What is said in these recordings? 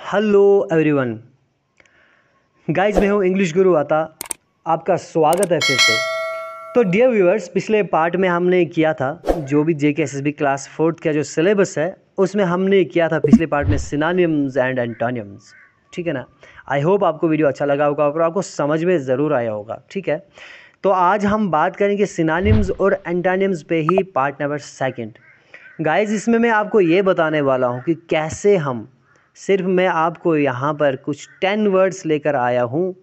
Hello everyone guys, मैं हूं English गुरु आता। आपका स्वागत है फिर से। तो डियर व्यूअर्स, पिछले पार्ट में हमने किया था जो भी जेकेएसएसबी क्लास 4th का जो सिलेबस है उसमें हमने किया था पिछले पार्ट में सिनोनिम्स एंड एंटोनिम्स। ठीक है ना। आई होप आपको वीडियो अच्छा लगा होगा और आपको समझ में ज़रूर आया होगा। ठीक है, तो आज हम बात करेंगे सिनोनिम्स और एंटोनिम्स पे ही, पार्ट नंबर 2। गाइस, इसमें मैं आपको ये बताने वाला हूँ कि कैसे हम, सिर्फ मैं आपको यहाँ पर कुछ 10 वर्ड्स लेकर आया हूँ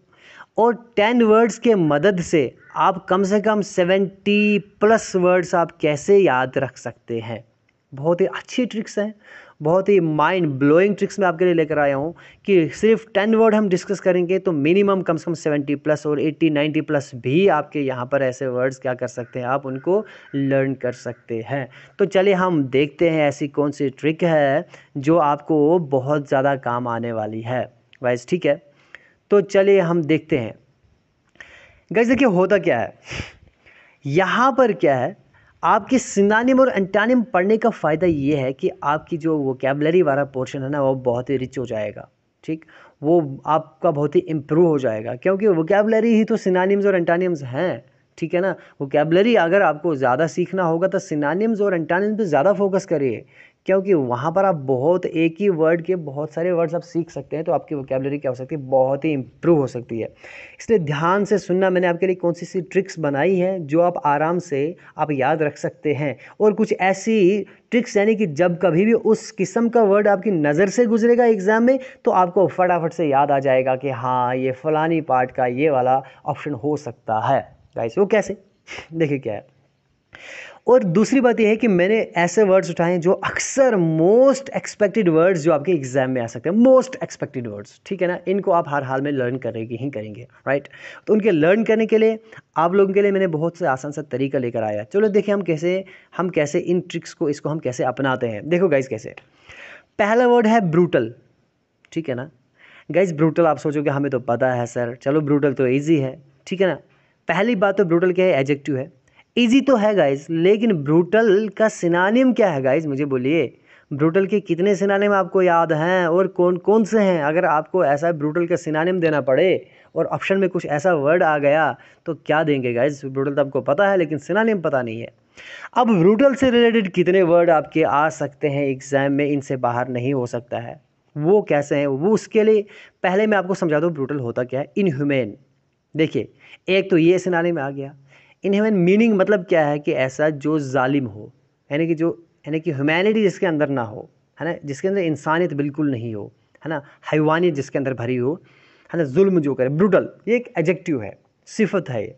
और 10 वर्ड्स के मदद से आप कम से कम 70+ वर्ड्स आप कैसे याद रख सकते हैं। बहुत ही अच्छी ट्रिक्स हैं, बहुत ही माइंड ब्लोइंग ट्रिक्स मैं आपके लिए लेकर आया हूँ कि सिर्फ 10 वर्ड हम डिस्कस करेंगे तो मिनिमम कम से कम 70+ और 80-90+ भी आपके यहाँ पर ऐसे वर्ड्स क्या कर सकते हैं, आप उनको लर्न कर सकते हैं। तो चलिए हम देखते हैं ऐसी कौन सी ट्रिक है जो आपको बहुत ज़्यादा काम आने वाली है गाइस। ठीक है, तो चलिए हम देखते हैं। गाइस देखिए होता क्या है यहाँ पर, क्या है, आपके सिनोनिम और एंटोनिम पढ़ने का फ़ायदा ये है कि आपकी जो वोकैबुलरी वाला पोर्शन है ना, वो बहुत ही रिच हो जाएगा। ठीक, वो आपका बहुत ही इम्प्रूव हो जाएगा, क्योंकि वोकैबुलरी ही तो सिनोनिम्स और एंटोनिम्स हैं। ठीक है ना। वोकैबुलरी अगर आपको ज़्यादा सीखना होगा तो सिनोनिम्स और एंटोनिम्स पे ज़्यादा फोकस करिए, क्योंकि वहाँ पर आप बहुत एक ही वर्ड के बहुत सारे वर्ड्स आप सीख सकते हैं, तो आपकी वोकैबुलरी क्या हो सकती है, बहुत ही इम्प्रूव हो सकती है। इसलिए ध्यान से सुनना, मैंने आपके लिए कौन सी ट्रिक्स बनाई हैं जो आप आराम से आप याद रख सकते हैं। और कुछ ऐसी ट्रिक्स यानी कि जब कभी भी उस किस्म का वर्ड आपकी नज़र से गुजरेगा एग्ज़ाम में तो आपको फटाफट से याद आ जाएगा कि हाँ, ये फलानी पार्ट का ये वाला ऑप्शन हो सकता है। गाइस वो कैसे, देखिए क्या है। और दूसरी बात यह है कि मैंने ऐसे वर्ड्स उठाए हैं जो अक्सर मोस्ट एक्सपेक्टेड वर्ड्स जो आपके एग्जाम में आ सकते हैं, मोस्ट एक्सपेक्टेड वर्ड्स। ठीक है ना, इनको आप हर हाल में लर्न करेंगे ही करेंगे, राइट। तो उनके लर्न करने के लिए आप लोगों के लिए मैंने बहुत से आसान सा तरीका लेकर आया। चलो देखिए हम कैसे इन ट्रिक्स को, इसको हम कैसे अपनाते हैं। देखो गाइज कैसे। पहला वर्ड है ब्रूटल। ठीक है ना गाइज, ब्रूटल आप सोचोगे हमें तो पता है सर, चलो ब्रूटल तो ईजी है। ठीक है ना। पहली बात तो ब्रूटल क्या है, एडजेक्टिव है। इजी तो है गाइज, लेकिन ब्रूटल का सिनोनिम क्या है गाइज, मुझे बोलिए। ब्रूटल के कितने सिनोनिम आपको याद हैं और कौन कौन से हैं। अगर आपको ऐसा ब्रूटल का सिनोनिम देना पड़े और ऑप्शन में कुछ ऐसा वर्ड आ गया तो क्या देंगे गाइज। ब्रूटल तो आपको पता है लेकिन सिनोनिम पता नहीं है। अब ब्रूटल से रिलेटेड कितने वर्ड आपके आ सकते हैं एग्जाम में, इनसे बाहर नहीं हो सकता है। वो कैसे हैं, वो उसके लिए पहले मैं आपको समझा दूँ ब्रूटल होता क्या है। इनह्यूमेन, देखिए एक तो ये सिनोनिम आ गया। इनह्यूमन मीनिंग मतलब क्या है कि ऐसा जो जालिम हो, यानी कि ह्यूमैनिटी जिसके अंदर ना हो, है ना, जिसके अंदर इंसानियत बिल्कुल नहीं हो, है ना, हैवानियत जिसके अंदर भरी हो, है ना, जुल्म जो करे, ब्रूटल, ये एक एडजेक्टिव है, सिफत है ये।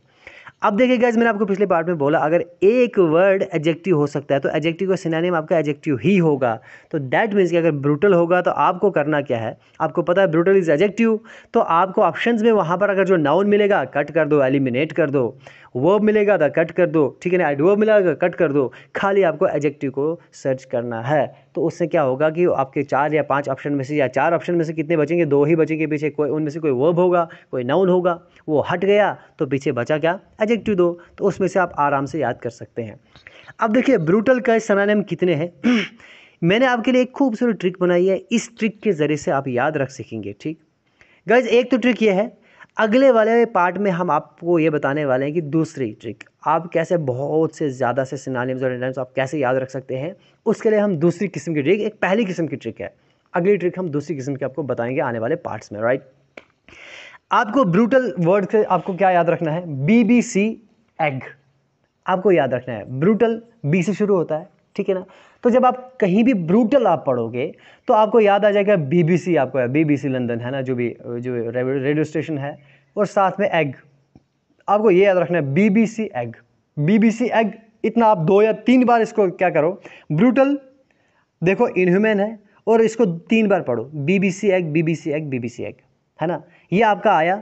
अब देखिए गाइस, मैंने आपको पिछले पार्ट में बोला अगर एक वर्ड एडजेक्टिव हो सकता है तो एडजेक्टिव का सिनोनिम आपका एडजेक्टिव ही होगा। तो दैट मीन्स कि अगर ब्रूटल होगा तो आपको करना क्या है, आपको पता है ब्रूटल इज एडजेक्टिव, तो आपको ऑप्शंस में वहाँ पर अगर जो नाउन मिलेगा कट कर दो, एलिमिनेट कर दो। वर्ब मिलेगा तो कट कर दो, ठीक है ना, एडवर्ब मिलेगा कट कर दो। खाली आपको एडजेक्टिव को सर्च करना है। तो उससे क्या होगा कि आपके 4 या 5 ऑप्शन में से, या 4 ऑप्शन में से कितने बचेंगे, 2 ही बचेंगे पीछे। कोई उनमें से कोई वर्ब होगा, कोई नाउन होगा, वो हट गया तो पीछे बचा क्या, एडजेक्टिव दो। तो उसमें से आप आराम से याद कर सकते हैं। अब देखिए ब्रूटल का सिनोनिम कितने हैं मैंने आपके लिए एक खूबसूरत ट्रिक बनाई है, इस ट्रिक के ज़रिए से आप याद रख सकेंगे। ठीक गाइज, एक तो ट्रिक ये है, अगले वाले पार्ट में हम आपको ये बताने वाले हैं कि दूसरी ट्रिक आप कैसे बहुत से ज़्यादा से सिनोनिम्स और एंटोनिम्स आप कैसे याद रख सकते हैं। उसके लिए हम दूसरी किस्म की ट्रिक, एक पहली किस्म की ट्रिक है, अगली ट्रिक हम दूसरी किस्म की आपको बताएंगे आने वाले पार्ट्स में, राइट। आपको ब्रूटल वर्ड से आपको क्या याद रखना है, BBC एग आपको याद रखना है। ब्रूटल बी से शुरू होता है, ठीक है ना। तो जब आप कहीं भी ब्रूटल आप पढ़ोगे तो आपको याद आ जाएगा BBC, आपको है BBC लंदन, है ना, जो रेडियो स्टेशन है, और साथ में एग। आपको ये याद रखना है BBC एग, BBC एग। इतना आप 2 या 3 बार इसको क्या करो, ब्रूटल देखो इनह्यूमन है और इसको 3 बार पढ़ो, BBC egg, BBC egg, BBC egg, है ना। ये आपका आया।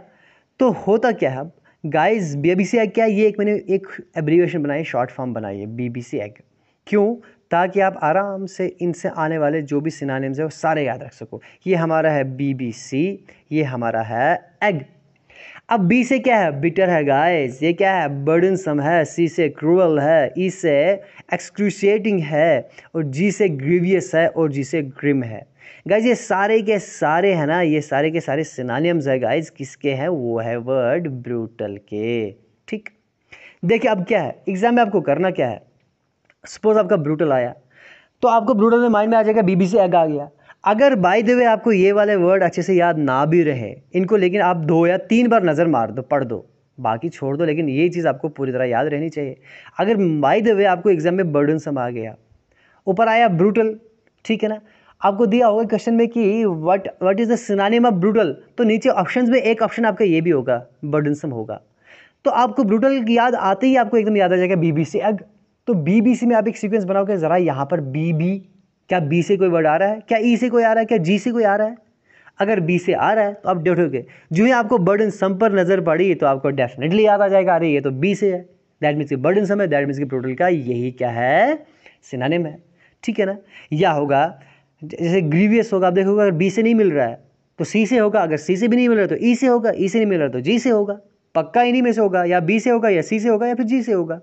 तो होता क्या है अब गाइस, BBC एग क्या है, ये मैंने एक एब्रीविएशन बनाई, शॉर्ट फॉर्म बनाई है BBC एग। क्यों, ताकि आप आराम से इनसे आने वाले जो भी सिनोनिम्स है वो सारे याद रख सको। ये हमारा है BBC, ये हमारा है एग। अब बी से क्या है, बिटर है गाइस, ये क्या है, बर्डनसम है, सी से क्रूअल है, ई से एक्सक्रूशिएटिंग है, और जी से ग्रीवियस है, और जी से ग्रिम है। गाइस ये सारे के सारे है ना, ये सारे के सारे सिनोनिम्स है गाइस, किसके हैं, वो है वर्ड ब्रूटल के। ठीक, देखिए अब क्या है, एग्जाम में आपको करना क्या है, सपोज आपका ब्रूटल आया तो आपको ब्रूटल में माइंड में आ जाएगा बीबीसी एग आ गया। अगर बाय द वे आपको ये वाले वर्ड अच्छे से याद ना भी रहे इनको, लेकिन आप 2 या 3 बार नज़र मार दो, पढ़ दो, बाकी छोड़ दो, लेकिन ये चीज़ आपको पूरी तरह याद रहनी चाहिए। अगर बाय द वे आपको एग्जाम में बर्डनसम आ गया, ऊपर आया ब्रूटल, ठीक है ना, आपको दिया होगा क्वेश्चन में कि what is the synonym of brutal, तो नीचे ऑप्शंस में एक ऑप्शन आपका ये भी होगा, बर्डनसम होगा। तो आपको ब्रूटल की याद आते ही आपको एकदम याद आ जाएगा बीबीसी एग। तो बीबीसी में आप एक सीक्वेंस बनाओगे, ज़रा यहाँ पर बीबी, क्या बी से कोई वर्ड आ रहा है, क्या ई से कोई आ रहा है, क्या जी से कोई आ रहा है? अगर बी से आ रहा है तो आप देखोगे, जो ही आपको बर्डनसम पर नज़र पड़ी तो आपको डेफिनेटली याद आ जाएगा, अरे ये तो बी से है, दैट मीन्स कि बर्डनसम है, दैट मीन्स कि ब्रूटल का यही क्या है, सिनोनिम है। ठीक है ना, या होगा जैसे ग्रीवियस होगा, आप देखोगे अगर बी से नहीं मिल रहा है तो सी से होगा, अगर सी से भी नहीं मिल रहा तो ई से होगा, ई से नहीं मिल रहा तो जी से होगा, पक्का इन्हीं में से होगा, या बी से होगा, या सी से होगा, या फिर जी से होगा।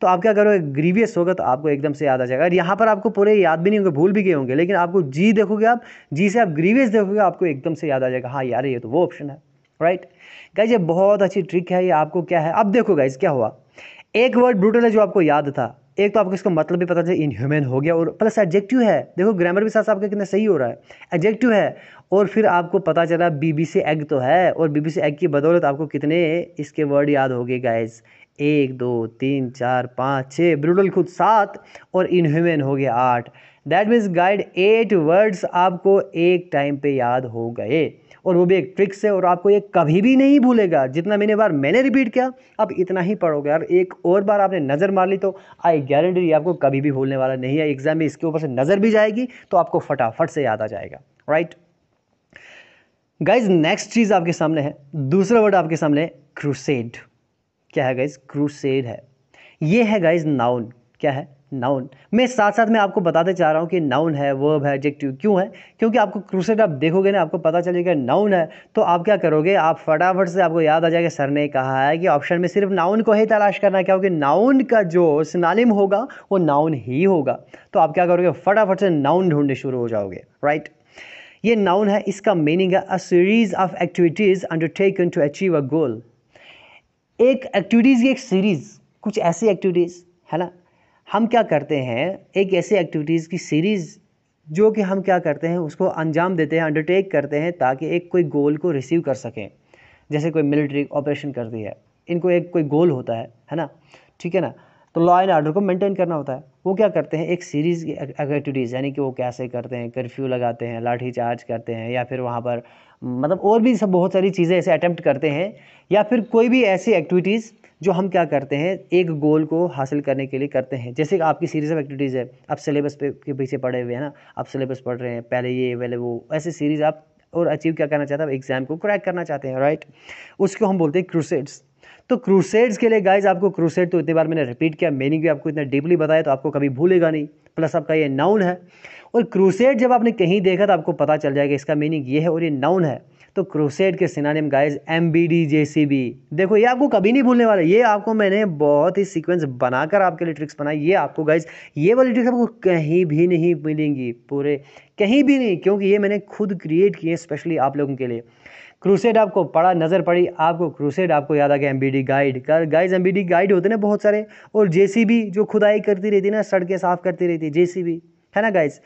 तो आप क्या करोगे, ग्रीवियस होगा तो आपको एकदम से याद आ जाएगा। और यहाँ पर आपको पूरे याद भी नहीं होंगे, भूल भी गए होंगे, लेकिन आपको जी देखोगे, आप जी से आप ग्रीवियस देखोगे, आपको एकदम से याद आ जाएगा, हाँ यार ये तो वो ऑप्शन है, राइट। गाइज ये बहुत अच्छी ट्रिक है, ये आपको क्या है, अब देखो गाइज क्या हुआ, एक वर्ड ब्रूटल है जो आपको याद था, एक तो आपको इसका मतलब भी पता चला, इनह्यूमन हो गया, और प्लस एडजेक्टिव है, देखो ग्रामर भी साथ साथ आपका कितना सही हो रहा है, एडजेक्टिव है, और फिर आपको पता चला बीबीसी एग तो है, और बीबीसी एग की बदौलत आपको कितने इसके वर्ड याद हो गए गाइज, 1 2 3 4 5 6, ब्रूटल खुद 7, और इनह्यूमन हो गया 8। दैट मीन्स गाइड 8 वर्ड्स आपको एक टाइम पे याद हो गए, और वो भी एक ट्रिक से, और आपको ये कभी भी नहीं भूलेगा, जितना मैंने रिपीट किया आप इतना ही पढ़ोगे यार, एक और बार आपने नज़र मार ली तो आई गारंटी आपको कभी भी भूलने वाला नहीं है, एग्जाम में इसके ऊपर से नज़र भी जाएगी तो आपको फटाफट से याद आ जाएगा, राइट। गाइज नेक्स्ट चीज़ आपके सामने है, दूसरा वर्ड आपके सामने क्रूसेड। क्या है गाइज, क्रूसेड है, ये है गाइज नाउन, क्या है, नाउन। मैं साथ साथ में आपको बताते चाह रहा हूँ कि नाउन है, वर्ब है, एडजेक्टिव, क्यों है, क्योंकि आपको क्रूसेड आप देखोगे ना, आपको पता चलेगा नाउन है, तो आप क्या करोगे, आप फटाफट से आपको याद आ जाएगा, सर ने कहा है कि ऑप्शन में सिर्फ नाउन को ही तलाश करना है, क्योंकि नाउन का जो सिनोनिम होगा वो नाउन ही होगा। तो आप क्या करोगे, फटाफट से नाउन ढूंढने शुरू हो जाओगे, राइट। ये नाउन है, इसका मीनिंग है a series of activities undertaken to achieve a goal. एक एक्टिविटीज़ की एक सीरीज़, कुछ ऐसी एक्टिविटीज़ है ना, हम क्या करते हैं, एक ऐसे एक्टिविटीज़ की सीरीज़ जो कि हम क्या करते हैं, उसको अंजाम देते हैं, अंडरटेक करते हैं, ताकि एक कोई गोल को रिसीव कर सकें। जैसे कोई मिलिट्री ऑपरेशन कर दी है, इनको एक कोई गोल होता है ना, ठीक है ना, तो लॉ एंड ऑर्डर को मेंटेन करना होता है। वो क्या करते हैं, एक सीरीज़ की एक्टिविटीज़, यानी कि वो कैसे करते हैं, कर्फ्यू लगाते हैं, लाठी चार्ज करते हैं, या फिर वहाँ पर मतलब और भी सब बहुत सारी चीज़ें ऐसे अटेम्प्ट करते हैं, या फिर कोई भी ऐसी एक्टिविटीज़ जो हम क्या करते हैं, एक गोल को हासिल करने के लिए करते हैं। जैसे कि आपकी सीरीज़ ऑफ एक्टिविटीज़ है, आप सिलेबस पे के पीछे पढ़े हुए हैं ना, आप सिलेबस पढ़ रहे हैं, पहले ये पहले वो, ऐसे सीरीज़ आप और अचीव क्या करना चाहते हैं, एग्जाम को क्रैक करना चाहते हैं, राइट। उसको हम बोलते हैं क्रूसेड्स। तो क्रूसेड्स के लिए गाइज आपको क्रूसेड तो इतनी बार मैंने रिपीट किया, मीनिंग भी आपको इतना डीपली बताया, तो आपको कभी भूलेगा नहीं, प्लस आपका ये नाउन है। और क्रूसेड जब आपने कहीं देखा तो आपको पता चल जाएगा इसका मीनिंग ये है और ये नाउन है। तो क्रूसेड के सिनोनिम गाइज एमबीडी जेसीबी। देखो ये आपको कभी नहीं भूलने वाला, ये आपको मैंने बहुत ही सीक्वेंस बनाकर आपके लिए ट्रिक्स बनाई, ये आपको गाइज ये वाली ट्रिक्स आपको कहीं भी नहीं मिलेंगी, पूरे कहीं भी नहीं, क्योंकि ये मैंने खुद क्रिएट किए स्पेशली आप लोगों के लिए। क्रूसेड आपको पढ़ा, नज़र पड़ी आपको क्रूसेड, आपको याद आ गया MBD guide. Guys MBD guide होते ना बहुत सारे, और जेसीबी जो खुदाई करती रहती है ना, सड़कें साफ करती रहती है, जेसीबी है ना गाइज।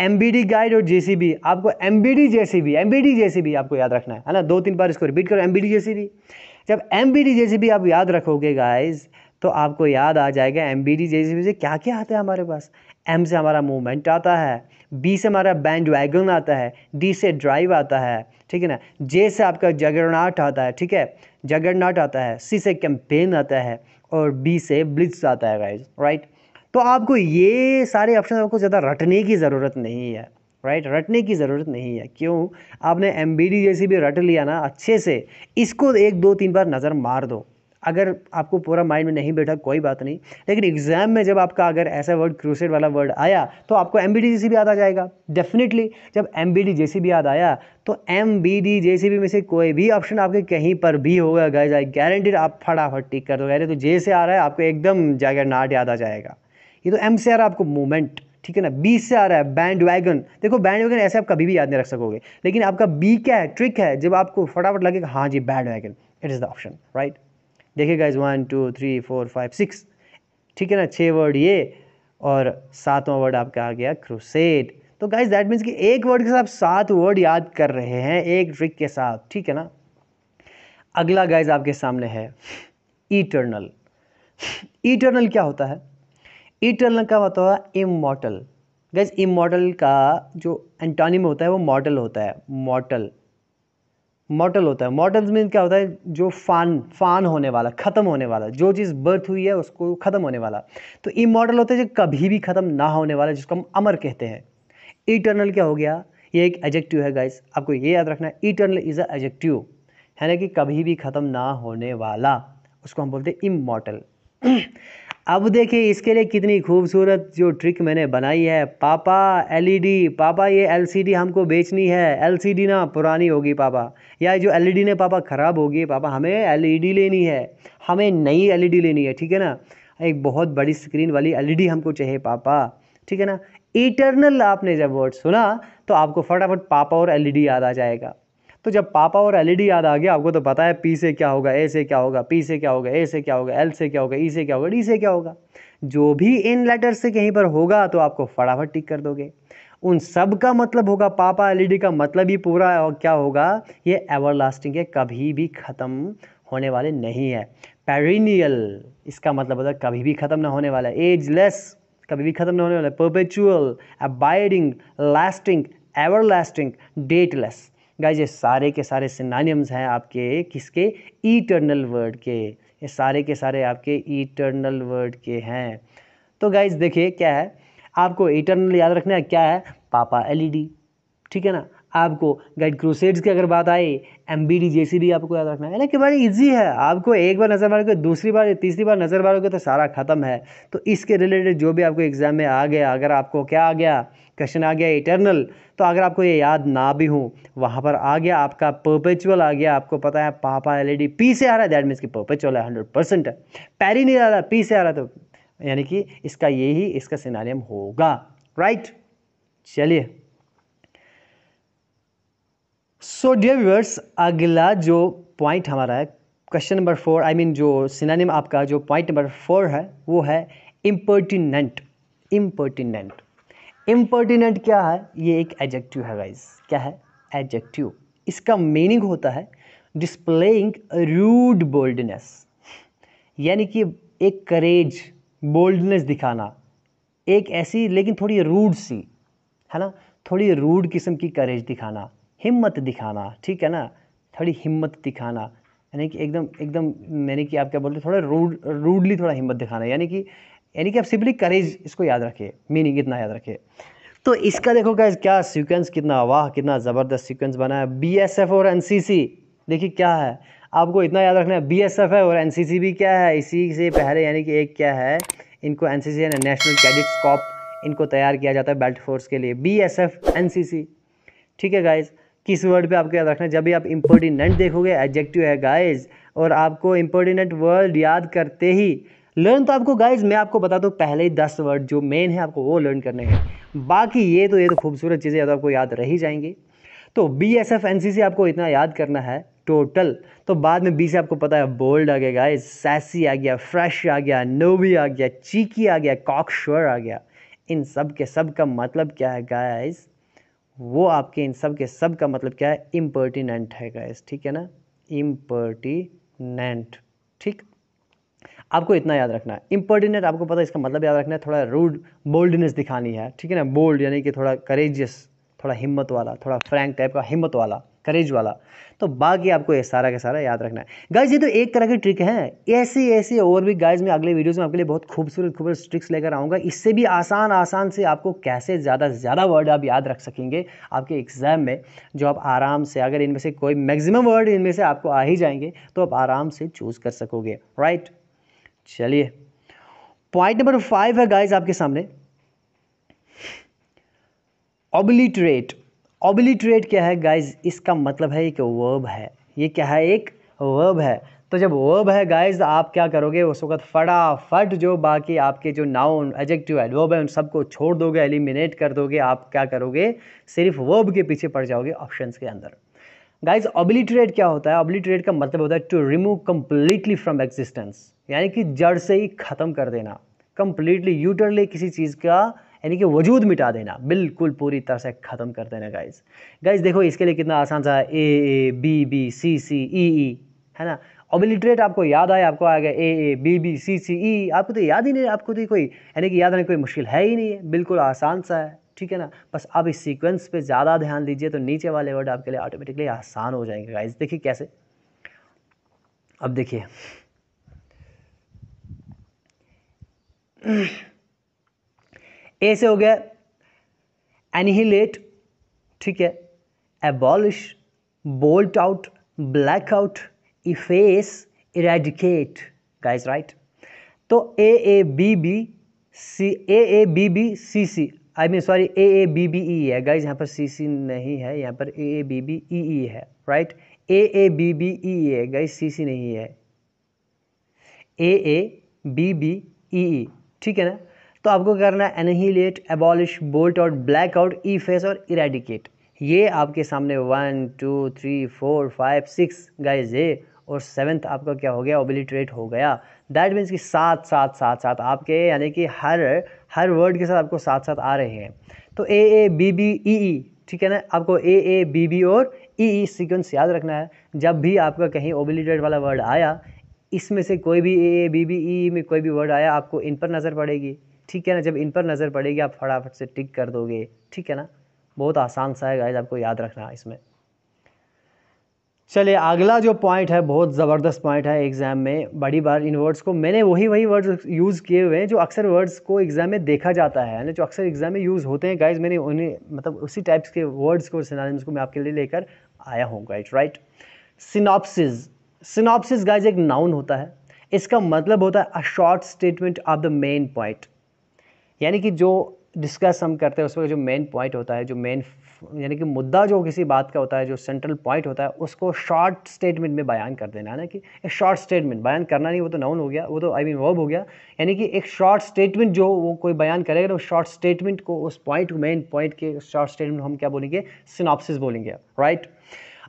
एमबीडी गाइड और जेसीबी, आपको एमबीडी जेसीबी आपको याद रखना है ना, 2-3 बार इसको रिपीट करो, एमबीडी जेसीबी। जब एमबीडी जेसीबी आप याद रखोगे गाइज, तो आपको याद आ जाएगा एमबीडी जेसीबी से क्या क्या आता है हमारे पास। एम से हमारा मूवमेंट आता है, बी से हमारा बैंड वैगन आता है, डी से ड्राइव आता है, ठीक है ना, जे से आपका जगरनॉट आता है, ठीक है, जगरनॉट आता है, सी से कैंपेन आता है, और बी से ब्लिट्स आता है गाइज, राइट। तो आपको ये सारे ऑप्शन आपको ज़्यादा रटने की ज़रूरत नहीं है, राइट, रटने की ज़रूरत नहीं है। क्यों, आपने एमबीडी जैसी भी रट लिया ना अच्छे से, इसको 1-2-3 बार नज़र मार दो, अगर आपको पूरा माइंड में नहीं बैठा कोई बात नहीं, लेकिन एग्जाम में जब आपका अगर ऐसा वर्ड क्रूसेड वाला वर्ड आया तो आपको एमबीडी जेसीबी याद आ जाएगा डेफिनेटली। जब एमबीडी जेसीबी याद आया तो एमबीडी जेसीबी में से कोई भी ऑप्शन आपके कहीं पर भी होगा गाइस, आई गारंटीड आप फटाफट टिक कर दो। अरे तो जे से आ रहा है आपको एकदम जगरनॉट याद आ जाएगा। ये तो एम से आ रहा है आपको मूवमेंट, ठीक है ना। बी से आ रहा है बैंड वैगन। देखो बैंड वैगन ऐसे आप कभी भी याद नहीं रख सकोगे, लेकिन आपका बी क्या है, ट्रिक है, जब आपको फटाफट लगेगा हाँ जी band wagon, it is the option, right. देखिए गाइज 1 2 3 4 5 6, ठीक है ना, 6 वर्ड ये और 7वां वर्ड आपका आ गया क्रूसेड। तो गाइज दैट मीन्स कि एक वर्ड के साथ आप 7 वर्ड याद कर रहे हैं एक ट्रिक के साथ, ठीक है ना। अगला गाइज आपके सामने है इटर्नल। इटर्नल क्या होता है? इटर्नल का होता है इमॉर्टल। गाइज इमॉर्टल का जो एंटोनिम होता है वो मॉर्टल होता है। मॉर्टल होता है। मॉर्टल मीन क्या होता है? जो फान होने वाला, ख़त्म होने वाला, जो चीज़ बर्थ हुई है उसको ख़त्म होने वाला। तो इमॉर्टल होता है जो कभी भी ख़त्म ना होने वाला, जिसको हम अमर कहते हैं। इटर्नल क्या हो गया? ये एक एडजेक्टिव है गाइस, आपको ये याद रखना है। इटर्नल इज़ अ एडजेक्टिव, है ना, कि कभी भी ख़त्म ना होने वाला, उसको हम बोलते हैं इमॉर्टल। अब देखिए इसके लिए कितनी खूबसूरत जो ट्रिक मैंने बनाई है। पापा एलईडी, पापा ये एलसीडी हमको बेचनी है, एलसीडी ना पुरानी होगी पापा, या जो एलईडी ने पापा ख़राब होगी पापा, हमें एलईडी लेनी है, हमें नई एलईडी लेनी है, ठीक है ना, एक बहुत बड़ी स्क्रीन वाली एलईडी हमको चाहिए पापा, ठीक है ना। इटर्नल आपने जब वर्ड सुना तो आपको फटाफट पापा और एलईडी याद आ जाएगा। तो जब पापा और एलईडी याद आ गया, आपको तो पता है पी से क्या होगा, ए से क्या होगा, पी से क्या होगा, ए से क्या होगा, एल से क्या होगा, ई से क्या होगा, डी से क्या होगा। जो भी इन लेटर से कहीं पर होगा तो आपको फटाफट टिक कर दोगे। उन सब का मतलब होगा, पापा एलईडी का मतलब ही पूरा क्या होगा, ये एवरलास्टिंग है, कभी भी ख़त्म होने वाले नहीं है। पेरिनियल इसका मतलब होता है कभी भी ख़त्म ना होने वाला। एजलेस कभी भी ख़त्म ना होने वाला। Perpetual, abiding, lasting, everlasting, dateless. Guys ये सारे के सारे सिनोनिम्स हैं आपके किसके? इटर्नल वर्ड के। ये सारे के सारे आपके इटर्नल वर्ड के हैं। तो गाइज देखिए क्या है, आपको इटर्नल याद रखना है, क्या है? पापा एलईडी, ठीक है ना। आपको गाइड क्रूसेड्स की अगर बात आए, एमबीडी जेसीबी आपको याद रखना है ना, कि बड़ी इजी है। आपको एक बार नज़र मारोगे, दूसरी बार तीसरी बार नज़र मारोगे तो सारा खत्म है। तो इसके रिलेटेड जो भी आपको एग्जाम में आ गया, अगर आपको क्या आ गया, क्वेश्चन आ गया इटर्नल, तो अगर आपको ये याद ना भी हो, वहाँ पर आ गया आपका परपेचुअल आ गया, आपको पता है पापा एलईडी पी से आ रहा है, दैट मीन्स कि परपेचुअल है, 100% है। पैरी नहीं आ रहा, पी से आ रहा, तो यानी कि इसका यही इसका सिनोनिम होगा, राइट। चलिए सो डियर व्यूअर्स, अगला जो पॉइंट हमारा है क्वेश्चन नंबर 4, आई मीन जो सिनोनिम आपका जो पॉइंट नंबर 4 है वो है इम्पर्टिनेंट। इम्पर्टिनेंट, इम्पर्टिनेंट क्या है? ये एक एडजेक्टिव है गाइस। क्या है? एडजेक्टिव। इसका मीनिंग होता है डिस्प्लेइंग रूड बोल्डनेस, यानी कि एक करेज, बोल्डनेस दिखाना, एक ऐसी लेकिन थोड़ी रूड सी, है ना, थोड़ी रूड किस्म की करेज दिखाना, हिम्मत दिखाना, ठीक है ना, थोड़ी हिम्मत दिखाना, यानी कि एकदम एकदम, यानी कि आप क्या बोलते हैं, थोड़ा रूडली थोड़ा हिम्मत दिखाना, यानी कि आप सिंपली करेज, इसको याद रखिए, मीनिंग इतना याद रखिए। तो इसका देखो गाइस क्या सीक्वेंस, कितना वाह, कितना ज़बरदस्त सीक्वेंस बना है। बीएसएफ और एनसीसी, देखिए क्या है, आपको इतना याद रखना है, बीएसएफ है और एनसीसी भी क्या है, इसी से पहले, यानी कि एक क्या है, इनको एनसीसी है नेशनल कैडेट्स कॉर्प्स, इनको तैयार किया जाता है बेल्ट फोर्स के लिए। बीएसएफ एनसीसी, ठीक है गाइज। किस वर्ड पे आपको याद रखना है? जब भी आप इम्पर्टिनेंट देखोगे, एडजेक्टिव है गाइज, और आपको इम्पर्टिनेंट वर्ड याद करते ही लर्न, तो आपको गाइज मैं आपको बता दूं, पहले ही 10 वर्ड जो मेन है आपको वो लर्न करने हैं, बाकी ये तो खूबसूरत चीज़ें तो आपको याद रह ही जाएंगी। तो बीएसएफ एनसीसी आपको इतना याद करना है टोटल। तो बाद में बी से आपको पता है बोल्ड आ गया गाइज, सैसी आ गया, फ्रेश आ गया, नोवी आ गया, चीकी आ गया, कॉकश्योर आ गया। इन सब के सब का मतलब क्या है गाइज? वो आपके इन सब के सब का मतलब क्या है? इम्पर्टिनेंट है गाइस, ठीक है ना, इम्पर्टिनेंट, ठीक। आपको इतना याद रखना है, इम्पर्टिनेंट आपको पता है इसका मतलब याद रखना है, थोड़ा रूड, बोल्डनेस दिखानी है, ठीक है ना, बोल्ड यानी कि थोड़ा करेजियस, थोड़ा हिम्मत वाला, थोड़ा फ्रैंक टाइप का, हिम्मत वाला, करेज वाला। तो बाकी आपको ये सारा का सारा याद रखना है गाइज। ये तो एक तरह की ट्रिक है, ऐसी और भी गाइज मैं अगले वीडियोस में आपके लिए बहुत खूबसूरत ट्रिक्स लेकर आऊँगा। इससे भी आसान से आपको कैसे ज़्यादा से ज़्यादा वर्ड आप याद रख सकेंगे आपके एग्जाम में, जो आप आराम से, अगर इनमें से कोई मैक्सिमम वर्ड इनमें से आपको आ ही जाएंगे तो आप आराम से चूज कर सकोगे, राइट। चलिए पॉइंट नंबर 5 है गाइज आपके सामने, ऑब्लिटरेट। ऑब्लिटरेट क्या है गाइज? इसका मतलब है एक वर्ब है। ये क्या है? एक वर्ब है। तो जब वर्ब है गाइज, आप क्या करोगे उस वक्त? फटाफट जो बाकी आपके जो नाउन, एडजेक्टिव, एडवर्ब है उन सबको छोड़ दोगे, एलिमिनेट कर दोगे। आप क्या करोगे? सिर्फ वर्ब के पीछे पड़ जाओगे ऑप्शंस के अंदर। गाइज ऑब्लिटरेट क्या होता है? ऑब्लिटरेट का मतलब होता है to remove completely from existence, यानी कि जड़ से ही खत्म कर देना, कंप्लीटली यूटरली किसी चीज़ का यानी कि वजूद मिटा देना, बिल्कुल पूरी तरह से खत्म कर देना। गाइज देखो इसके लिए कितना आसान सा है, ए बी बी सी सी ई ई, है ना। ऑब्लिटरेट आपको याद आया, आपको आ गया ए बी बी सी सी ई, आपको तो याद ही नहीं, आपको तो कोई यानी कि याद आने कोई मुश्किल है ही नहीं है, बिल्कुल आसान सा है, ठीक है ना। बस आप इस सीक्वेंस पे ज़्यादा ध्यान दीजिए तो नीचे वाले वर्ड आपके लिए ऑटोमेटिकली आसान हो जाएंगे। गाइज देखिए कैसे, अब देखिए ए से हो गया एनिहिलेट, ठीक है, abolish, blot out, black out, efface, eradicate, guys right. तो A B B C C, I mean sorry A B B E है गाइस, यहाँ पर सी सी नहीं है, यहाँ पर ए बी बी ई है, right. A B B E है गाइस, सी सी नहीं है, ए बी बी ई, ठीक है ना। तो आपको करना है annihilate, abolish, blot out, black out, efface और इरेडिकेट। ये आपके सामने 1 2 3 4 5 6 गाइस ये, और 7th आपका क्या हो गया? ऑब्लिटरेट हो गया। दैट मीन्स कि साथ आपके यानी कि हर वर्ड के साथ आपको साथ आ रहे हैं। तो ए बी बी ई, ठीक है ना। आपको ए बी बी और ई सीक्वेंस याद रखना है। जब भी आपका कहीं ऑब्लिटरेट वाला वर्ड आया, इसमें से कोई भी ए बी बी ई में कोई भी वर्ड आया, आपको इन पर नज़र पड़ेगी, ठीक है ना। जब इन पर नज़र पड़ेगी आप फटाफट से टिक कर दोगे, ठीक है ना। बहुत आसान सा है गाइस, आपको याद रखना है इसमें। चलिए अगला जो पॉइंट है बहुत ज़बरदस्त पॉइंट है। एग्जाम में बड़ी बार इन वर्ड्स को मैंने वही वर्ड्स यूज़ किए हुए हैं जो अक्सर वर्ड्स को एग्जाम में देखा जाता है ना, जो अक्सर एग्जाम में यूज़ होते हैं गाइस। मैंने उन्हें मतलब उसी टाइप्स के वर्ड्स को, सिनोनिम्स को मैं आपके लिए लेकर आया हूँ guys, right. Synopsis. Synopsis guys एक नाउन होता है। इसका मतलब होता है a short statement of the main point, यानी कि जो डिस्कस हम करते हैं उसमें जो मेन पॉइंट होता है, जो मेन यानी कि मुद्दा जो किसी बात का होता है, जो सेंट्रल पॉइंट होता है, उसको शॉर्ट स्टेटमेंट में बयान कर देना है ना। कि एक शॉर्ट स्टेटमेंट बयान करना नहीं, वो तो नाउन हो गया, वो तो आई मीन वर्ब हो गया। यानी कि एक शॉर्ट स्टेटमेंट जो वो कोई बयान करेगा, तो शॉर्ट स्टेटमेंट को, उस पॉइंट मेन पॉइंट के शॉर्ट स्टेटमेंट हम क्या बोलेंगे? सिनॉप्सिस बोलेंगे, राइट।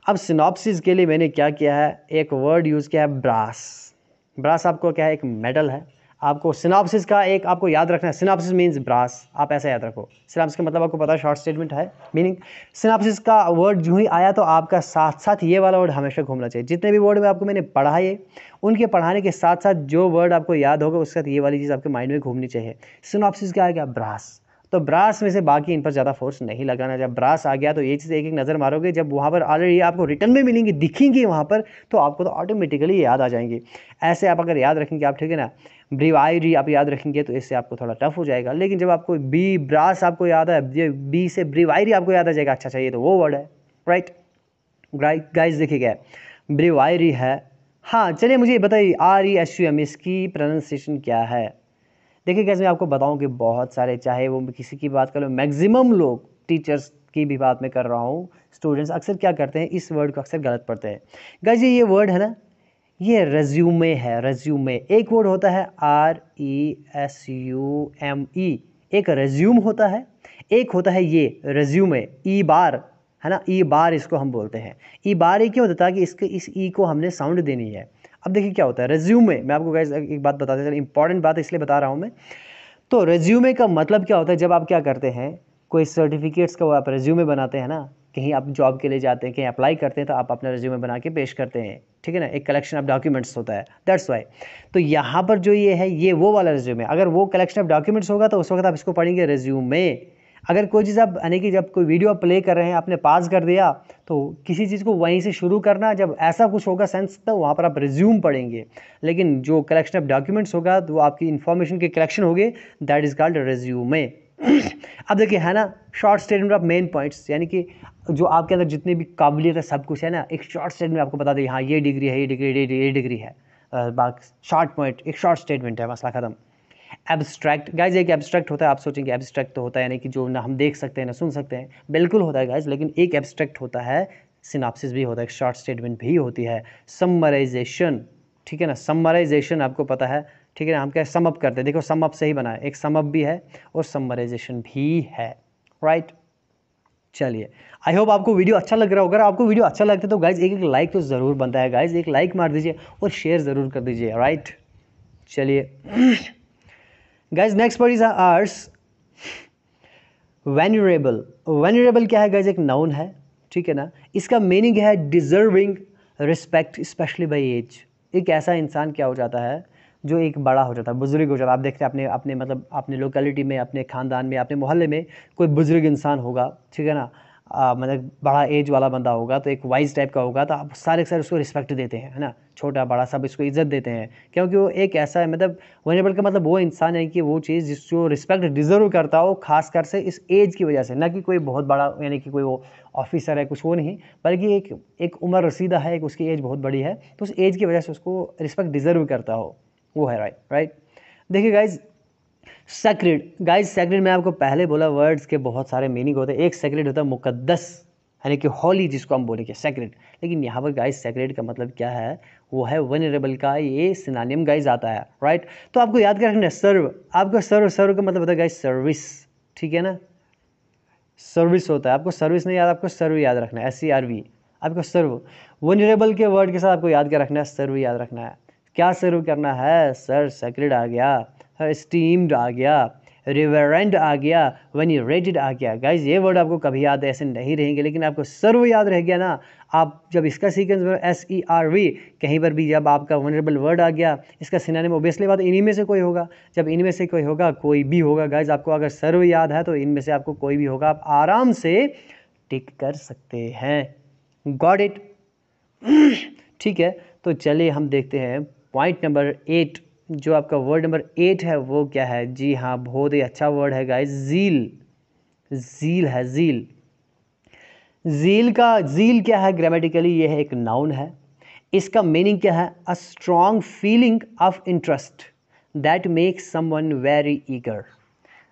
अब सिनॉप्सिस के लिए मैंने क्या किया है, एक वर्ड यूज़ किया है ब्रास। ब्रास आपको क्या है? एक मेटल है। आपको सिनॉप्सिस का एक आपको याद रखना है, सिनॉप्सिस मीन्स ब्रास, आप ऐसा याद रखो। सिनॉप्सिस का मतलब आपको पता है शॉर्ट स्टेटमेंट है, मीनिंग सिनॉप्सिस का वर्ड जो ही आया तो आपका साथ ये वाला वर्ड हमेशा घूमना चाहिए। जितने भी वर्ड में आपको मैंने पढ़ाए, उनके पढ़ाने के साथ जो वर्ड आपको याद होगा उसके साथ ये वाली चीज़ आपके माइंड में घूमनी चाहिए। सिनॉप्सिस क्या आ गया? ब्रास। तो ब्रास में से बाकी इन पर ज़्यादा फोर्स नहीं लगाना। जब ब्रास आ गया तो ये चीज़ एक नज़र मारोगे, जब वहाँ पर ऑलरेडी आपको रिटर्न में मिलेंगी, दिखेंगी वहाँ पर, तो आपको तो ऑटोमेटिकली याद आ जाएंगी। ऐसे आप अगर याद रखेंगे आप, ठीक है ना, ब्रीवायरी आप याद रखेंगे तो इससे आपको थोड़ा टफ हो जाएगा। लेकिन जब आपको बी ब्रास आपको याद है, बी से ब्रीवायरी आपको याद आ जाएगा, अच्छा ये तो वो वर्ड है, राइट। गाइस देखिए क्या है, ब्रीवायरी है। हाँ चलिए मुझे बताइए RESUM इसकी प्रोनाउंसिएशन क्या है? देखिए कैसे मैं आपको बताऊं कि बहुत सारे, चाहे वो किसी की बात कर लो, मैक्सिमम लोग, टीचर्स की भी बात मैं कर रहा हूँ, स्टूडेंट्स अक्सर क्या करते हैं, इस वर्ड को अक्सर गलत पढ़ते हैं। गाइस ये वर्ड है ना, ये रेज्यूमे है। रेज्यूमे एक वर्ड होता है RESUME, एक रेज्यूम होता है, एक होता है ये रेज्यूमे, ई बार है ना, ई बार इसको हम बोलते हैं। ई बार ये क्यों होता है? कि इसके इस ई को हमने साउंड देनी है। अब देखिए क्या होता है रेज्यूमे, मैं आपको गाइस एक बात बताते हैं, इंपॉर्टेंट बात इसलिए बता रहा हूँ मैं। तो रेज्यूमे का मतलब क्या होता है? जब आप क्या करते हैं, कोई सर्टिफिकेट्स का वो आप रेज्यूमे बनाते हैं ना, कहीं आप जॉब के लिए जाते हैं, कहीं अप्लाई करते हैं, तो आप अपना रेज्यूमे बना के पेश करते हैं, ठीक है ना। एक कलेक्शन ऑफ डॉक्यूमेंट्स होता है, दैट्स वाई। तो यहाँ पर जो ये है, ये वो वाला रेज्यूमे। अगर वो कलेक्शन ऑफ डॉक्यूमेंट्स होगा तो उस वक्त आप इसको पढ़ेंगे रेज्यूमे। अगर कोई चीज़ आप यानी कि जब कोई वीडियो आप प्ले कर रहे हैं, आपने पास कर दिया, तो किसी चीज़ को वहीं से शुरू करना, जब ऐसा कुछ होगा सेंस, तो वहाँ पर आप रिज्यूम पढ़ेंगे। लेकिन जो कलेक्शन ऑफ डॉक्यूमेंट्स होगा, तो वो आपकी इन्फॉर्मेशन के कलेक्शन होंगे, दैट इज़ कॉल्ड रिज्यूमे। अब देखिए है ना, short statement of main points, यानी कि जो आपके अंदर जितनी भी काबिलियत है, सब कुछ है ना, एक शॉर्ट स्टेटमेंट आपको बता दें, हाँ ये डिग्री है, ये डिग्री है, शॉर्ट पॉइंट, एक शॉर्ट स्टेटमेंट है, मसला खत्म। एब्स्ट्रैक्ट गाइज, एक एब्स्ट्रैक्ट होता है, आप सोचेंगे एब्स्ट्रैक्ट तो होता है यानी कि जो ना हम देख सकते हैं ना सुन सकते हैं, बिल्कुल होता है गाइज, लेकिन एक एब्स्ट्रैक्ट होता है, सिनॉप्सिस भी होता है, एक शॉर्ट स्टेटमेंट भी होती है, समराइजेशन, ठीक है ना, समराइजेशन आपको पता है, ठीक है ना, हम क्या सम अप करते हैं, देखो सम अप से ही बना है, एक सम अप भी है और समराइजेशन भी है, राइट। चलिए, आई होप आपको वीडियो अच्छा लग रहा होगा। अगर आपको वीडियो अच्छा लगता है तो गाइज एक लाइक तो ज़रूर बनता है गाइज, एक लाइक मार दीजिए और शेयर ज़रूर कर दीजिए, राइट। चलिए गाइज, नेक्स्ट वर्ड इज आर्स वेन्यूरेबल। वेन्यूरेबल क्या है गाइज, एक नाउन है, ठीक है ना, इसका मीनिंग है deserving respect specially by age. एक ऐसा इंसान क्या हो जाता है जो एक बड़ा हो जाता है, बुजुर्ग हो जाता है। आप देखते हैं अपने अपने मतलब अपने लोकेलिटी में, अपने ख़ानदान में, अपने मोहल्ले में कोई बुजुर्ग इंसान होगा, ठीक है ना, मतलब बड़ा एज वाला बंदा होगा, तो एक वाइज टाइप का होगा, तो आप सारे उसको रिस्पेक्ट देते हैं, है ना, छोटा बड़ा सब इसको इज्जत देते हैं, क्योंकि वो एक ऐसा है, मतलब वेनेबल का मतलब वो इंसान है कि वो चीज़ जिसको रिस्पेक्ट डिजर्व करता हो, खासकर से इस एज की वजह से, ना कि कोई बहुत बड़ा यानी कि कोई वो ऑफिसर है, कुछ वो नहीं, बल्कि एक उम्र रसीदा है, एक उसकी एज बहुत बड़ी है, तो उस एज की वजह से उसको रिस्पेक्ट डिजर्व करता हो, वो है, राइट। देखिए गाइज, सैक्रेड, गाइज सैक्रेड मैं आपको पहले बोला, वर्ड्स के बहुत सारे मीनिंग होते हैं। एक सैक्रेड होता है मुकद्दस, यानी कि हॉली, जिसको हम बोलेंगे सैक्रेड, लेकिन यहाँ पर गाइज सैक्रेड का मतलब क्या है, वो है वनरेबल का ये सिनोनिम गाइज आता है, राइट। तो आपको याद कर रखना है सर्व, आपको सर्व का मतलब होता है गाइज सर्विस, ठीक है ना, सर्विस होता है, आपको सर्विस नहीं याद, आपको सर्व याद रखना है, SERV, आपको सर्व। वनरेबल के वर्ड के साथ आपको याद कर रखना है, सर्व याद रखना है। क्या सर्व करना है, सर सैक्रेड आ गया, स्टीम्ड आ गया, रिवरेंड आ गया, वेनरेटेड आ गया। गाइज ये वर्ड आपको कभी याद ऐसे नहीं रहेंगे, लेकिन आपको सर्व याद रह गया ना, आप जब इसका सीक्वेंस SERV, कहीं पर भी जब आपका वनरेबल वर्ड आ गया, इसका सिनोनिम ऑब्वियसली बात इन्हीं में से कोई होगा, जब इनमें से कोई होगा, कोई भी होगा गाइज, आपको अगर सर्व याद है तो इनमें से आपको कोई भी होगा, आप आराम से टिक कर सकते हैं, गॉट इट। ठीक है, तो चलिए हम देखते हैं पॉइंट नंबर 8, जो आपका वर्ड नंबर 8 है वो क्या है। जी हाँ, बहुत ही अच्छा वर्ड है गाइस, ज़ील। ज़ील है, ज़ील। ज़ील क्या है ग्रामेटिकली, ये है एक नाउन है। इसका मीनिंग क्या है, a strong feeling of interest that makes someone very eager.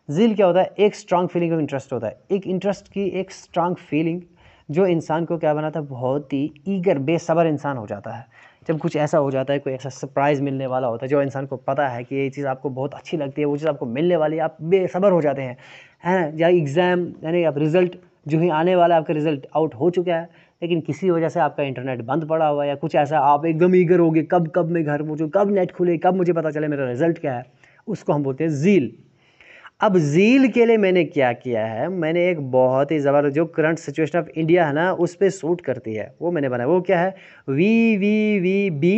Zeal क्या होता है, एक स्ट्रॉन्ग फीलिंग ऑफ इंटरेस्ट होता है, एक इंटरेस्ट की एक स्ट्रॉन्ग फीलिंग जो इंसान को क्या बनाता है, बहुत ही ईगर, बेसब्र इंसान हो जाता है। जब कुछ ऐसा हो जाता है, कोई ऐसा सरप्राइज़ मिलने वाला होता है, जो इंसान को पता है कि ये चीज़ आपको बहुत अच्छी लगती है, वो चीज़ आपको मिलने वाली है, आप बेसब्र हो जाते हैं, हैं, या एग्ज़ाम यानी आप रिज़ल्ट जो ही आने वाला है, आपका रिज़ल्ट आउट हो चुका है, लेकिन किसी वजह से आपका इंटरनेट बंद पड़ा हुआ है या कुछ ऐसा, आप एकदम ईगर हो गए, कब मैं घर पहुँचूँ, कब नेट खुले, कब मुझे पता चले मेरा रिज़ल्ट क्या है, उसको हम बोलते हैं ज़ील। अब ज़ील के लिए मैंने क्या किया है, मैंने एक बहुत ही ज़बरदस्त, जो करंट सिचुएशन ऑफ इंडिया है ना उस पर सूट करती है, वो मैंने बनाया। वो क्या है, VVVB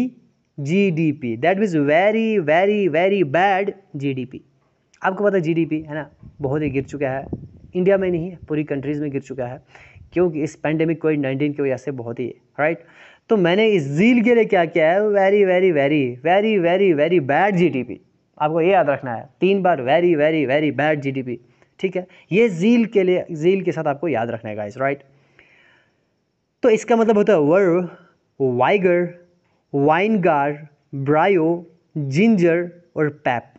GDP, that means very very very bad GDP। आपको पता है GDP है ना, बहुत ही गिर चुका है, इंडिया में नहीं, पूरी कंट्रीज़ में गिर चुका है, क्योंकि इस पैंडेमिक कोविड-19 की वजह से बहुत ही, राइट। तो मैंने इस ज़ील के लिए क्या किया है, very very very very very very bad GDP। आपको ये याद रखना है 3 बार, very very very bad GDP, ठीक है। ये ज़ील के लिए, ज़ील के साथ आपको याद रखना है गाइस, राइट। तो इसका मतलब होता है वर्ब, वाइगर, वाइनगार, ब्रायो, जिंजर और पैप।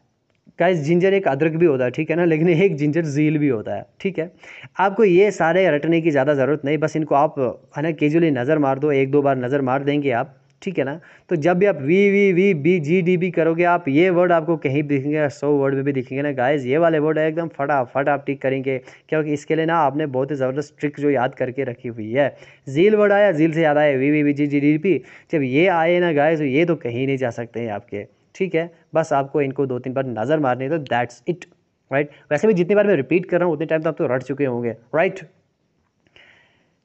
गाइस जिंजर एक अदरक भी होता है, ठीक है ना, लेकिन एक जिंजर ज़ील भी होता है, ठीक है। आपको ये सारे रटने की ज़्यादा ज़रूरत नहीं, बस इनको आप है ना कैजुअली नज़र मार दो, 1-2 बार नज़र मार देंगे आप, ठीक है ना। तो जब भी आप VVVB GDP करोगे, आप ये वर्ड आपको कहीं भी दिखेंगे, 100 वर्ड में भी दिखेंगे ना गाइस, ये वाले वर्ड एकदम फटाफट आप टिक करेंगे, क्योंकि इसके लिए ना आपने बहुत ही ज़बरदस्त ट्रिक जो याद करके रखी हुई है। ज़ील वर्ड आया, ज़ील से याद आया VVVB GDP, जब ये आए ना गाइस, तो ये तो कहीं नहीं जा सकते हैं आपके, ठीक है। बस आपको इनको 2-3 बार नज़र मारनी है, तो दैट्स इट, राइट। वैसे भी जितनी बार मैं रिपीट कर रहा हूँ उतने टाइम तो आप तो रट चुके होंगे, राइट।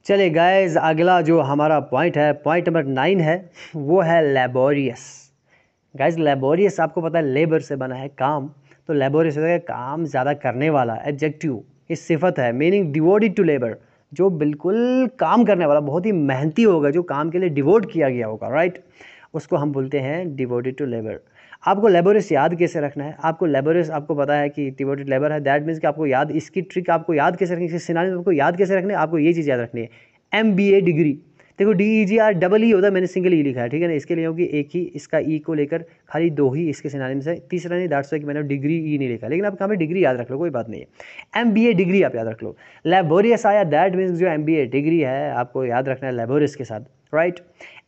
चलिए गाइज, अगला जो हमारा पॉइंट है, पॉइंट नंबर 9 है, वो है लेबोरियस। गाइज लेबोरियस आपको पता है लेबर से बना है काम, तो लेबोरियस होता है काम ज़्यादा करने वाला, एडजेक्टिव, ये सिफत है, मीनिंग डिवोटेड टू लेबर, जो बिल्कुल काम करने वाला, बहुत ही मेहनती होगा, जो काम के लिए डिवोट किया गया होगा, राइट, उसको हम बोलते हैं डिवोटेड टू लेबर। आपको लेबोरियस याद कैसे रखना है? आपको लेबोरियस, आपको पता है कि डिवोटेड लेबर है, दैट मीन्स कि आपको याद, इसकी ट्रिक आपको याद कैसे रखनी है, इसके सिनोनिम आपको याद कैसे रखने हैं, आपको ये चीज़ याद रखनी है, MBA डिग्री। देखो DEGR होता है, मैंने सिंगल ई लिखा है, ठीक है ना, इसके लिए होगी एक ही, इसका ई को लेकर खाली 2 ही इसके सिनोनिम्स है, तीसरा नहीं, दैट्स व्हाई कि मैंने डिग्री ई नहीं लिखा, लेकिन आप हमें डिग्री याद रख लो, कोई बात नहीं है। MBA डिग्री आप याद रख लो। लेबोरियस आया, दैट मीन्स जो MBA डिग्री है आपको याद रखना है लेबोरियस के साथ, राइट।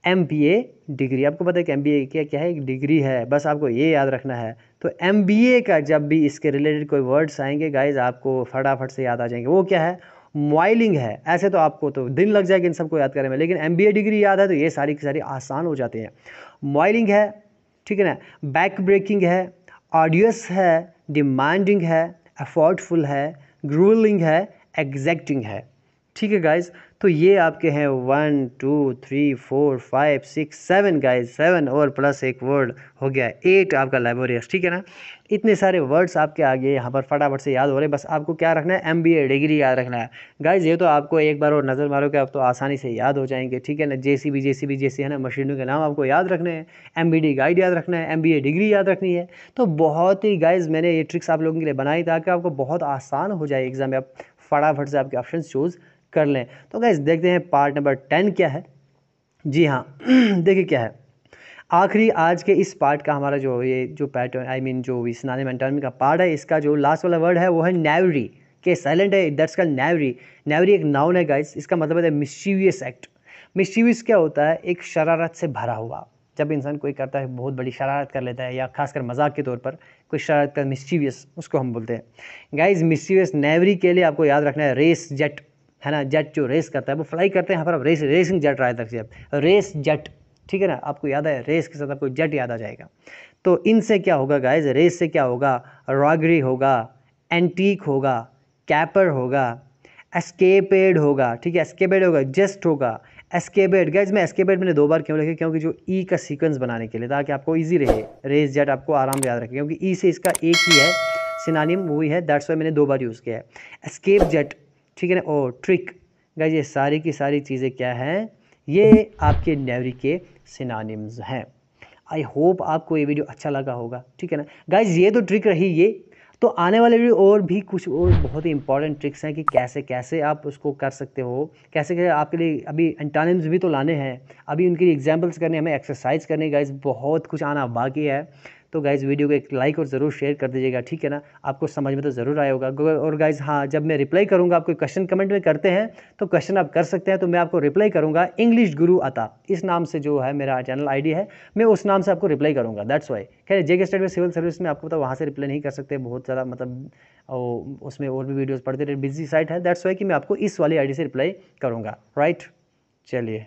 MBA डिग्री, आपको पता है कि MBA क्या है, एक डिग्री है, बस आपको ये याद रखना है। तो MBA का जब भी इसके रिलेटेड कोई वर्ड्स आएंगे गाइज, आपको फटाफट से याद आ जाएंगे। वो क्या है? मॉइलिंग है। ऐसे तो आपको तो दिन लग जाएगा इन सबको याद करने में, लेकिन MBA डिग्री याद है तो ये सारी की सारी आसान हो जाती हैं। मॉइलिंग है, ठीक है ना, बैक ब्रेकिंग है, ऑडियस है, डिमांडिंग है, एफर्टफुल है, ग्रूलिंग है, एग्जैक्टिंग है, ठीक है गाइज। तो ये आपके हैं 1 2 3 4 5 6 7 गाइज, 7 और प्लस एक वर्ड हो गया 8 आपका लेबोरियस, ठीक है ना। इतने सारे वर्ड्स आपके आगे यहाँ पर फटाफट से याद हो रहे हैं, बस आपको क्या रखना है? MBA डिग्री याद रखना है गाइज। ये तो आपको एक बार और नज़र मारोगे आप तो आसानी से याद हो जाएंगे, ठीक है ना। JCB जैसे है ना, मशीनों के नाम आपको याद रखने हैं, MBD गाइड याद रखना है, MBA डिग्री याद रखनी है। तो बहुत ही गाइज मैंने ये ट्रिक्स आप लोगों के लिए बनाई ताकि आपको बहुत आसान हो जाए एग्जाम में, आप फटाफट से आपके ऑप्शन चूज़ कर लें। तो गाइस देखते हैं पार्ट नंबर 10 क्या है। जी हाँ देखिए क्या है, आखिरी आज के इस पार्ट का हमारा जो ये जो पैटर्न जो सिनोनिम एंटोनिम का पार्ट है, इसका जो लास्ट वाला वर्ड है वो है नेवरी, के साइलेंट है, दैट्स कॉल्ड नेवरी। नेवरी एक नाउन है गाइस, इसका मतलब है मिस्चीवियस एक्ट। मिस्चीवियस क्या होता है? एक शरारत से भरा हुआ, जब इंसान कोई करता है बहुत बड़ी शरारत कर लेता है या खासकर मजाक के तौर पर कोई शरारत कर, मिस्चीवियस उसको हम बोलते हैं गाइस। मिस्चीवियस नेवरी के लिए आपको याद रखना है रेस जेट, है ना, जेट जो रेस करता है वो फ्लाई करते हैं, यहाँ पर आप रेसिंग जेट रहा है रेस जेट, ठीक है ना। आपको याद है रेस के साथ आपको जेट याद आ जाएगा। तो इनसे क्या होगा गाइज? रेस से क्या होगा? रॉगरी होगा, एंटीक होगा, कैपर होगा, एस्केपेड होगा, ठीक है, एस्केपेड होगा, जस्ट होगा, एस्केपेड। गाइज मैं एस्केपेड मैंने 2 बार क्यों लिखा? क्योंकि जो ई का सीक्वेंस बनाने के लिए, ताकि आपको ईजी रहे, रेस जेट आपको आराम से याद रखें, क्योंकि ई से इसका एक ही है सिनोनिम, वही है, दैट्स वाई मैंने 2 बार यूज़ किया है। एस्केप जेट, ठीक है ना, और ट्रिक। गाइज ये सारी की सारी चीज़ें क्या हैं? ये आपके नेवरी के सिनोनिम्स हैं। आई होप आपको ये वीडियो अच्छा लगा होगा, ठीक है ना गाइज। ये तो ट्रिक रही ये, तो आने वाले वीडियो और भी कुछ और बहुत ही इंपॉर्टेंट ट्रिक्स हैं कि कैसे कैसे आप उसको कर सकते हो, कैसे कैसे आपके लिए अभी एंटोनिम्स भी तो लाने हैं, अभी उनके लिए एग्जाम्पल्स करने, हमें एक्सरसाइज करने गाइज, बहुत कुछ आना बाकी है। तो गाइज़ वीडियो को एक लाइक और ज़रूर शेयर कर दीजिएगा, ठीक है ना, आपको समझ में तो ज़रूर आया होगा। और गाइज़ हाँ, जब मैं रिप्लाई करूँगा, आपको क्वेश्चन कमेंट में करते हैं तो क्वेश्चन आप कर सकते हैं, तो मैं आपको रिप्लाई करूँगा इंग्लिश गुरु अता, इस नाम से जो है मेरा चैनल ID है, मैं उस नाम से आपको रिप्लाई करूँगा, दैट्स वाई। खैर JK स्टेट में सिविल सर्विस में आपको पता वहाँ से रिप्लाई नहीं कर सकते, बहुत ज़्यादा मतलब उसमें और भी वीडियोज़ पढ़ते रहे, बिजी साइट है, दैट्स वाई कि मैं आपको इस वाली ID से रिप्लाई करूँगा, राइट। चलिए।